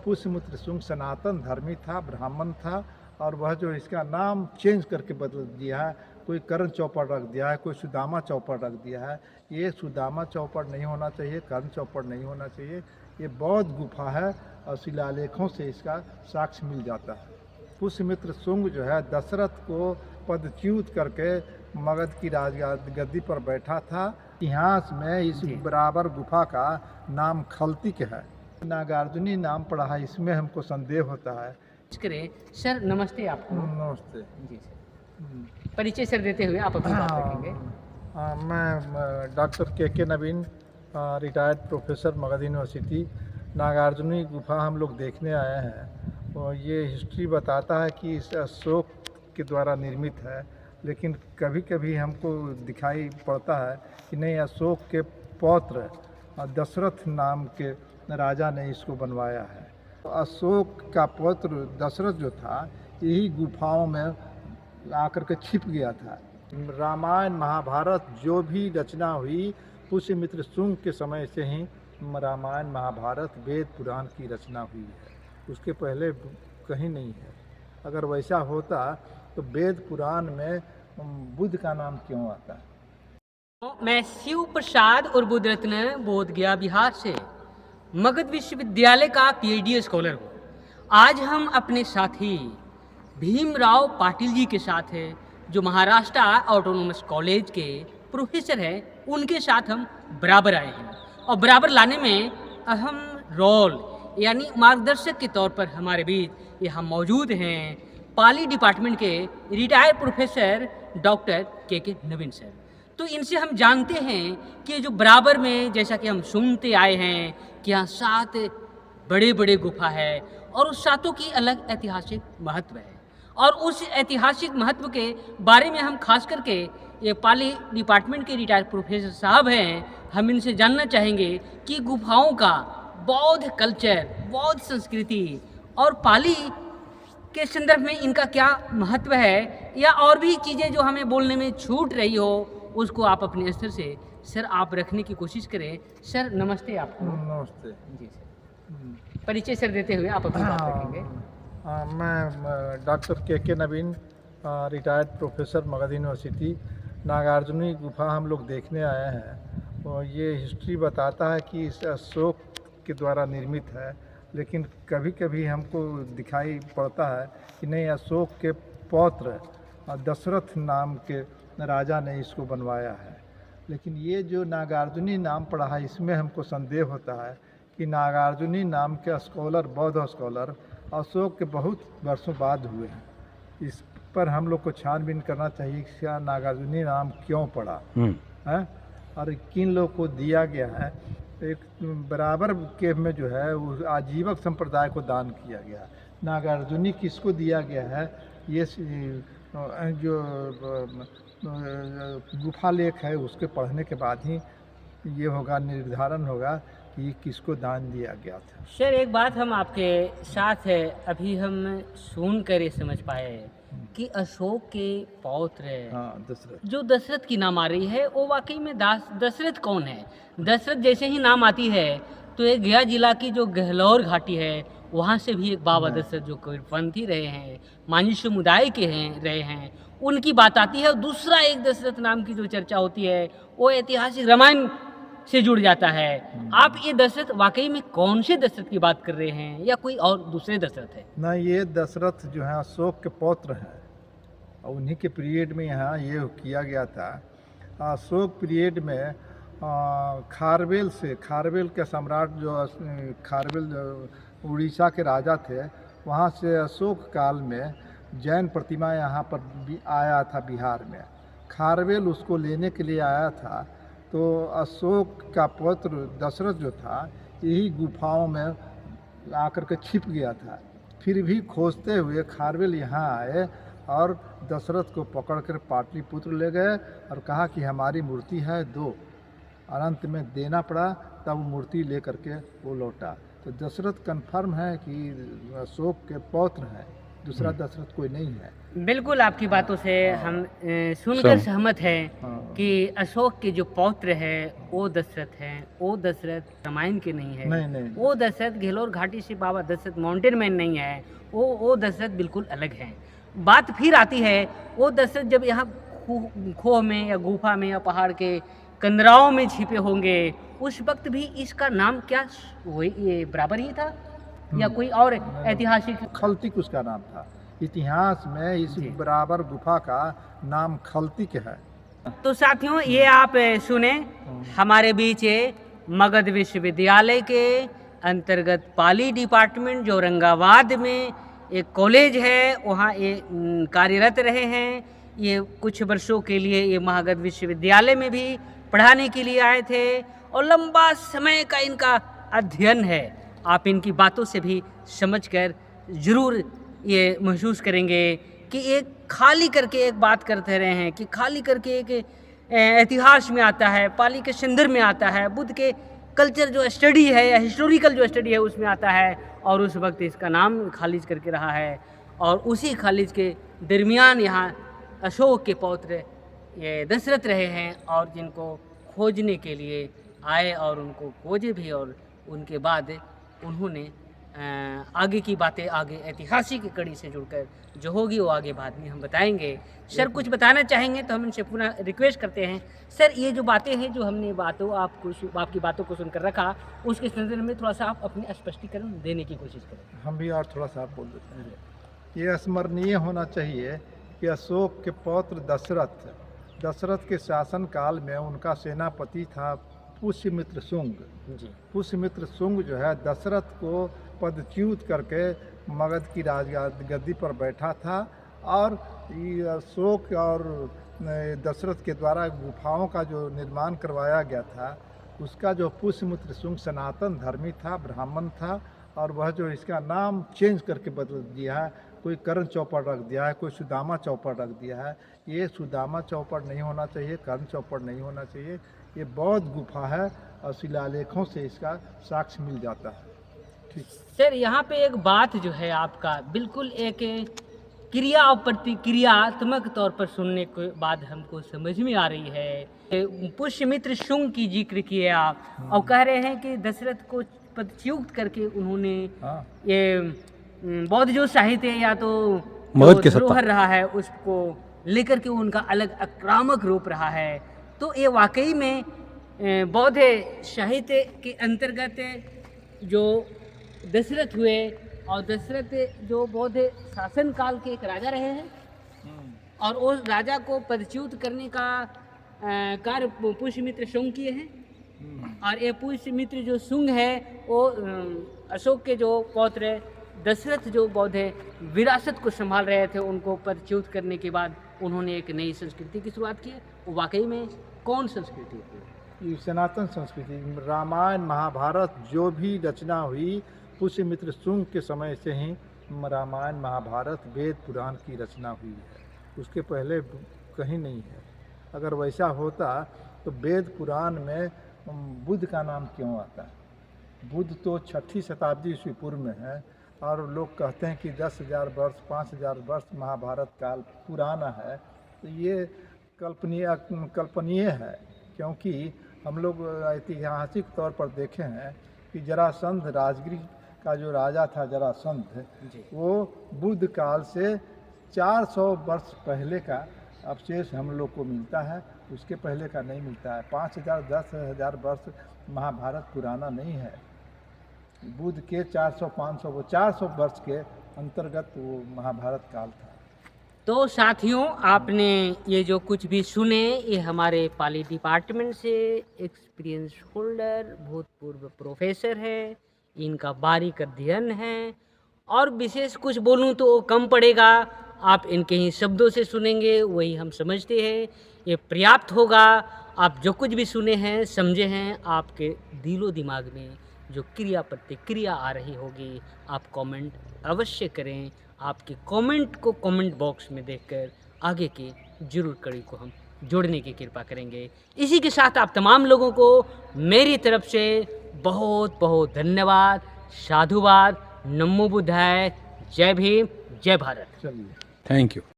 पुष्यमित्र शुंग सनातन धर्मी था, ब्राह्मण था, और वह जो इसका नाम चेंज करके बदल दिया है। कोई कर्ण चौपड़ रख दिया है, कोई सुदामा चौपड़ रख दिया है। ये सुदामा चौपड़ नहीं होना चाहिए, कर्ण चौपड़ नहीं होना चाहिए। ये बौद्ध गुफा है और शिलालेखों से इसका साक्ष्य मिल जाता है। पुष्यमित्र शुंग जो है दशरथ को पदच्युत करके मगध की राजगद्दी पर बैठा था। इतिहास में इस बराबर गुफा का नाम खलतिक है। नागार्जुनी नाम पड़ा है, इसमें हमको संदेह होता है। करें सर, नमस्ते आपको। नमस्ते जी सर, परिचय सर देते हुए आप अपनी बात रखेंगे। मैं doctor K Naveen, retired professor Magadh University. Nagarjuni गुफा हम लोग देखने आए हैं और ये हिस्ट्री बताता है कि इस अशोक के द्वारा निर्मित है, लेकिन कभी कभी हमको दिखाई पड़ता है कि नहीं, अशोक के पौत्र दशरथ नाम के राजा ने इसको बनवाया है। अशोक का पौत्र दशरथ जो था यही गुफाओं में आकर के छिप गया था। रामायण महाभारत जो भी रचना हुई पुष्यमित्र शुंग के समय से ही रामायण महाभारत वेद पुराण की रचना हुई है, उसके पहले कहीं नहीं है। अगर वैसा होता तो वेद पुराण में बुद्ध का नाम क्यों आता है? मैं शिव प्रसाद और बुद्ध रत्न बोध गया बिहार से मगध विश्वविद्यालय का पीएचडी स्कॉलर हूँ। आज हम अपने साथी भीमराव पाटिल जी के साथ हैं, जो महाराष्ट्र ऑटोनोमस कॉलेज के प्रोफेसर हैं। उनके साथ हम बराबर आए हैं और बराबर लाने में अहम रोल यानी मार्गदर्शक के तौर पर हमारे बीच यहाँ मौजूद हैं पाली डिपार्टमेंट के रिटायर्ड प्रोफेसर डॉक्टर के नवीन सर। तो इनसे हम जानते हैं कि जो बराबर में, जैसा कि हम सुनते आए हैं कि यहाँ 7 बड़े बड़े गुफा है और उस 7 की अलग ऐतिहासिक महत्व है, और उस ऐतिहासिक महत्व के बारे में हम खास करके ये पाली डिपार्टमेंट के रिटायर्ड प्रोफेसर साहब हैं, हम इनसे जानना चाहेंगे कि गुफाओं का बौद्ध कल्चर, बौद्ध संस्कृति और पाली के संदर्भ में इनका क्या महत्व है, या और भी चीज़ें जो हमें बोलने में छूट रही हो उसको आप अपने स्तर से सर आप रखने की कोशिश करें। सर नमस्ते आपको। नमस्ते जी सर, परिचय सर देते हुए आप अपनी बात रखेंगे। मैं doctor K Naveen, retired professor Magadh University. Nagarjuni गुफा हम लोग देखने आए हैं और ये हिस्ट्री बताता है कि इस अशोक के द्वारा निर्मित है, लेकिन कभी कभी हमको दिखाई पड़ता है कि नहीं, अशोक के पौत्र दशरथ नाम के राजा ने इसको बनवाया है। लेकिन ये जो नागार्जुनी नाम पड़ा है, इसमें हमको संदेह होता है कि नागार्जुनी नाम के स्कॉलर, बौद्ध स्कॉलर अशोक के बहुत वर्षों बाद हुए हैं। इस पर हम लोग को छानबीन करना चाहिए कि क्या नागार्जुनी नाम क्यों पड़ा है और किन लोग को दिया गया है। एक बराबर के में जो है वो आजीवक संप्रदाय को दान किया गया। नागार्जुनी किसको दिया गया है, ये जो गुफा लेख है उसके पढ़ने के बाद ही ये होगा, निर्धारण होगा कि ये किसको दान दिया गया था। सर एक बात हम आपके साथ है, अभी हम सुन कर ये समझ पाए कि अशोक के पौत्र दशरथ, जो दशरथ की नाम आ रही है, वो वाकई में दशरथ कौन है? दशरथ जैसे ही नाम आती है तो एक गया जिला की जो गहलोर घाटी है वहाँ से भी एक बाबा दशरथ जो कबीरपंथी रहे हैं, मांझी समुदाय के रहे हैं, उनकी बात आती है। और दूसरा एक दशरथ नाम की जो चर्चा होती है वो ऐतिहासिक रामायण से जुड़ जाता है। आप ये दशरथ वाकई में कौन से दशरथ की बात कर रहे हैं या कोई और दूसरे दशरथ है? ना, ये दशरथ जो है अशोक के पौत्र हैं और उन्हीं के पीरियड में यहाँ ये किया गया था। अशोक पीरियड में खारवेल के सम्राट जो खारवेल उड़ीसा के राजा थे, वहाँ से अशोक काल में जैन प्रतिमा यहाँ पर भी आया था बिहार में। खारवेल उसको लेने के लिए आया था, तो अशोक का पुत्र दशरथ जो था यही गुफाओं में आकर के छिप गया था। फिर भी खोजते हुए खारवेल यहाँ आए और दशरथ को पकड़कर पाटलिपुत्र ले गए और कहा कि हमारी मूर्ति है, दो। अनंत में देना पड़ा, तब मूर्ति ले करके वो लौटा। तो दशरथ कन्फर्म है कि अशोक के पौत्र हैं। दूसरा दशरथ कोई नहीं है। बिल्कुल आपकी बातों से हम सुनकर सहमत। सहमत हैं हाँ। कि अशोक के जो पौत्र है वो दशरथ हैं। वो दशरथ रामायण के नहीं है। नहीं, नहीं। वो दशरथ घेलोर घाटी से बाबा दशरथ माउंटेन मैन नहीं है। वो दशरथ बिल्कुल अलग हैं। बात फिर आती है वो दशरथ जब यहाँ खोह में या गुफा में या पहाड़ के कंदराओं में छिपे होंगे, उस वक्त भी इसका नाम क्या वही ये बराबर ही था या कोई और ऐतिहासिक? खलतिक उसका नाम था। इतिहास में इस जी। बराबर गुफा का नाम खलतिक है। तो साथियों ये आप सुने हमारे बीच मगध विश्वविद्यालय के अंतर्गत पाली डिपार्टमेंट जो औरंगाबाद में एक कॉलेज है वहाँ ये कार्यरत रहे हैं। ये कुछ वर्षों के लिए ये मगध विश्वविद्यालय में भी पढ़ाने के लिए आए थे और लंबा समय का इनका अध्ययन है। आप इनकी बातों से भी समझकर ज़रूर ये महसूस करेंगे कि एक खाली करके एक बात करते रहे हैं कि खाली करके एक इतिहास में आता है, पाली के संदर्भ में आता है, बुद्ध के कल्चर जो स्टडी है या हिस्टोरिकल जो स्टडी है उसमें आता है और उस वक्त इसका नाम खालिज करके रहा है। और उसी खालिज के दरमियान यहाँ अशोक के पौत्र ये दशरथ रहे हैं और जिनको खोजने के लिए आए और उनको खोजे भी और उनके बाद उन्होंने आगे की बातें आगे ऐतिहासिक कड़ी से जुड़कर जो होगी वो आगे बाद में हम बताएंगे। सर कुछ बताना चाहेंगे तो हम इनसे पुनः रिक्वेस्ट करते हैं। सर ये जो बातें हैं जो हमने आपकी बातों को सुनकर रखा उसके संदर्भ में थोड़ा सा आप अपने स्पष्टीकरण देने की कोशिश करें। हम भी और थोड़ा सा बोल देते हैं। ये स्मरणीय होना चाहिए कि अशोक के पौत्र दशरथ के शासन काल में उनका सेनापति था पुष्यमित्र शुंग। जी। पुष्यमित्र शुंग जो है दशरथ को पदच्युत करके मगध की राजगद्दी पर बैठा था और ये अशोक और दशरथ के द्वारा गुफाओं का जो निर्माण करवाया गया था उसका जो पुष्यमित्र शुंग सनातन धर्मी था, ब्राह्मण था और वह जो इसका नाम चेंज करके बदल दिया है। कोई कर्ण चौपड़ रख दिया है, कोई सुदामा चौपड़ रख दिया है। ये सुदामा चौपड़ नहीं होना चाहिए, कर्ण चौपड़ नहीं होना चाहिए। ये बौद्ध गुफा है और शिलालेखों से इसका साक्ष्य मिल जाता है। ठीक सर यहाँ पे एक बात जो है आपका बिल्कुल एक क्रिया और प्रतिक्रियात्मक तौर पर सुनने के बाद हमको समझ में आ रही है। पुष्यमित्र शुंग की जिक्र किए आप और कह रहे हैं कि दशरथ को पदच्युत करके उन्होंने हाँ। ये बौद्ध जो साहित्य या तो मगध की सत्ता धरोहर रहा है उसको लेकर के उनका अलग आक्रामक रूप रहा है। तो ये वाकई में बौद्ध साहित्य के अंतर्गत जो दशरथ हुए और दशरथ जो बौद्ध शासन काल के एक राजा रहे हैं और उस राजा को पदच्युत करने का कार्य पुष्यमित्र शुंग किए हैं। और ये पुष्यमित्र जो शुंग है वो अशोक के जो पौत्र दशरथ जो बौद्ध विरासत को संभाल रहे थे उनको पदच्युत करने के बाद उन्होंने एक नई संस्कृति की शुरुआत की। वो वाकई में कौन संस्कृति थी? ये सनातन संस्कृति, रामायण महाभारत जो भी रचना हुई पुष्यमित्र शुंग के समय से ही रामायण महाभारत वेद पुराण की रचना हुई है। उसके पहले कहीं नहीं है। अगर वैसा होता तो वेद पुराण में बुद्ध का नाम क्यों आता है? बुद्ध तो 6ठी शताब्दी ईस्वी पूर्व में है और लोग कहते हैं कि 10,000 वर्ष 5,000 वर्ष महाभारत काल पुराना है। तो ये कल्पनीय है क्योंकि हम लोग ऐतिहासिक तौर पर देखे हैं कि जरासंध राजगिरी का जो राजा था जरासंध, वो बुद्ध काल से 400 वर्ष पहले का अवशेष हम लोग को मिलता है, उसके पहले का नहीं मिलता है। 5,000 10,000 वर्ष महाभारत पुराना नहीं है। बुद्ध के 400-500 वो 400 वर्ष के अंतर्गत वो महाभारत काल था। तो साथियों आपने ये जो कुछ भी सुने ये हमारे पाली डिपार्टमेंट से एक्सपीरियंस होल्डर भूतपूर्व प्रोफेसर है, इनका बारीक अध्ययन है और विशेष कुछ बोलूं तो कम पड़ेगा। आप इनके ही शब्दों से सुनेंगे वही हम समझते हैं, ये पर्याप्त होगा। आप जो कुछ भी सुने हैं समझे हैं, आपके दिलो दिमाग में जो क्रिया प्रतिक्रिया आ रही होगी आप कमेंट अवश्य करें। आपके कमेंट को कमेंट बॉक्स में देखकर आगे की जरूर कड़ी को हम जोड़ने की कृपा करेंगे। इसी के साथ आप तमाम लोगों को मेरी तरफ से बहुत बहुत धन्यवाद, साधुवाद, नमो बुद्धाय, जय भीम। जय भारत। चलिए। Thank you.